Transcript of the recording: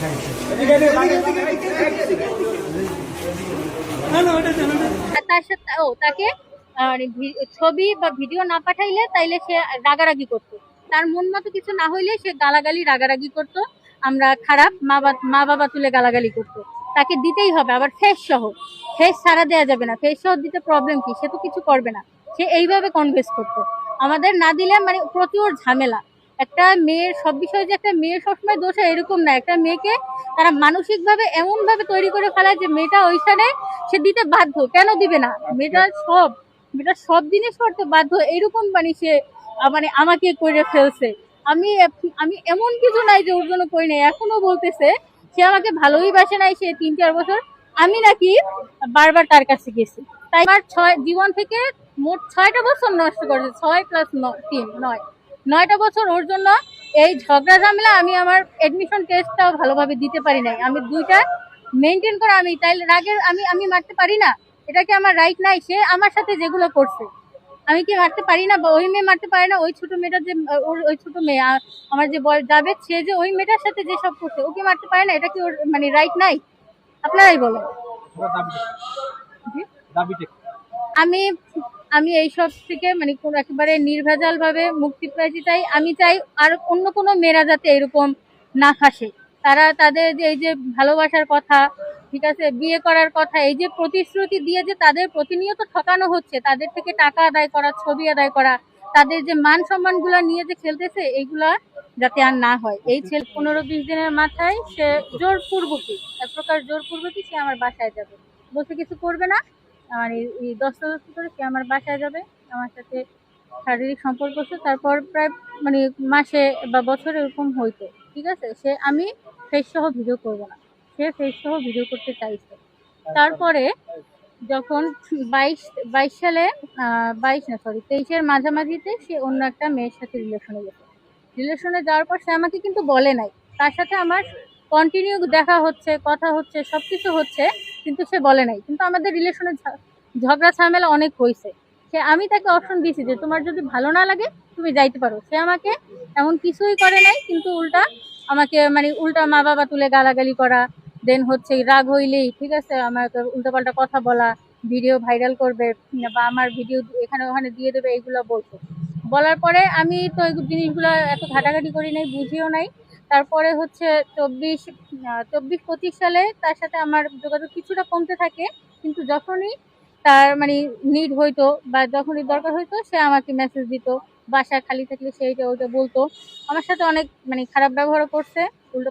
তার সাথে তাকে ছবি বা ভিডিও না পাঠাইলে তাইলে সে রাগারাগি করতো, তার মন মতো কিছু না হইলে সে গালাগালি রাগারাগি করতো, আমরা খারাপ মা বাবা তুলে গালাগালি করতো। তাকে দিতেই হবে, আবার ফেস সহ, ফেস ছাড়া দেওয়া যাবে না, ফেস সহ দিতে প্রবলেম কি, সে তো কিছু করবে না, সে এইভাবে কনভিন্স করতো। আমাদের না দিলে মানে প্রচুর ঝামেলা। একটা মেয়ের সব বিষয়ে যে একটা মেয়ের সবসময় দোষ হয় এরকম না, একটা মেয়েকে তারা মানসিক ভাবে এমন ভাবে তৈরি করে ফেলায় যে মেয়েটা ওইখানে সে দিতে বাধ্য, কেন দিবে না, মেয়েটা সব জিনিস করতে বাধ্য, এরকম মানে সে মানে আমাকে করে ফেলছে। আমি আমি এমন কিছু নাই যে ওর জন্য করি নাই, এখনো বলতেছে সে আমাকে ভালোই বাসে নাই, সে 3-4 বছর আমি নাকি বারবার তার কাছে গেছি। তাই আমার জীবন থেকে মোট 6টা বছর নষ্ট করেছে, 6+3 9টা বছর ওর জন্য। এই ঝগড়া ঝামেলা আমি আমার এডমিশন টেস্টটাও ভালোভাবে দিতে পারি নাই, আমি 2টা মেনটেন করে আমি তাইলে রাগের আমি মারতে পারি না, এটা কি আমার রাইট নাই? সে আমার সাথে যেগুলো করছে আমি কি মারতে পারি না? বা ওই মেয়ে মারতে পারে না? ওই ছোট মেয়েটা যে ওই ছোট মেয়ে আমার যে যাবে, সে যে ওই মেয়েটার সাথে যে সব করছে ওকে মারতে পারে না, এটা কি ওর মানে রাইট নাই? আপনারাই বলেন। আমি আমি এইসব থেকে মানে কোন একেবারে নির্ভেজাল ভাবে মুক্তি পেতে চাই। আমি চাই আর অন্য কোনো মেয়েরা যাতে এরকম না ফাঁসে। তারা তাদের যে এই যে ভালোবাসার কথা, ঠিক আছে, বিয়ে করার কথা, এই যে প্রতিশ্রুতি দিয়ে যে তাদের প্রতিনিয়ত ঠকানো হচ্ছে, তাদের থেকে টাকা আদায় করা, ছবি আদায় করা, তাদের যে মান সম্মান গুলা নিয়ে যে খেলতেছে, এইগুলা যাতে আর না হয়। এই ছেলে 15-20 দিনের মাথায় সে জোরপূর্বকই, এক প্রকার জোরপূর্বকই সে আমার বাসায় যাবে, বসে কিছু করবে না, মানে এই দস্তাদস্তি করে সে আমার বাসায় যাবে, আমার সাথে শারীরিক সম্পর্ক হচ্ছে, তারপর প্রায় মানে মাসে বা বছরে এরকম হইতো, ঠিক আছে। আমি ফেস সহ ভিডিও করবো না, সে ফেস সহ ভিডিও করতে চাইছে। তারপরে যখন 22 সালে 22 না সরি 23-এর মাঝামাঝিতে সে অন্য একটা মেয়ের সাথে রিলেশনে যাওয়ার পর সে আমাকে কিন্তু বলে নাই, তার সাথে আমার কন্টিনিউ দেখা হচ্ছে, কথা হচ্ছে, সবকিছু হচ্ছে, কিন্তু সে বলে নাই। কিন্তু আমাদের রিলেশনে ঝগড়া ঝামেলা অনেক হয়েছে। আমি তাকে অপশন দিয়েছি যে তোমার যদি ভালো না লাগে তুমি যাইতে পারো, সে আমাকে এমন কিছুই করে নাই, কিন্তু আমাকে মানে উল্টা মা বাবা তুলে গালাগালি করা, দেন হচ্ছে রাগ হইলেই, ঠিক আছে, আমাকে উল্টাপাল্টা কথা বলা, ভিডিও ভাইরাল করবে বা আমার ভিডিও এখানে ওখানে দিয়ে দেবে, এইগুলো বলার পরে আমি তো এই জিনিসগুলো এত ঘাটাঘাটি করি নাই, বুঝিও নাই। তারপরে হচ্ছে 24-25 সালে তার সাথে আমার যোগাযোগ কিছুটা কমতে থাকে, কিন্তু যখনই তার মানে নিড হইতো বা যখনই দরকার হইতো সে আমাকে মেসেজ দিত, বাসা খালি থাকলে সে ওইটা বলতো, আমার সাথে অনেক মানে খারাপ ব্যবহারও করছে।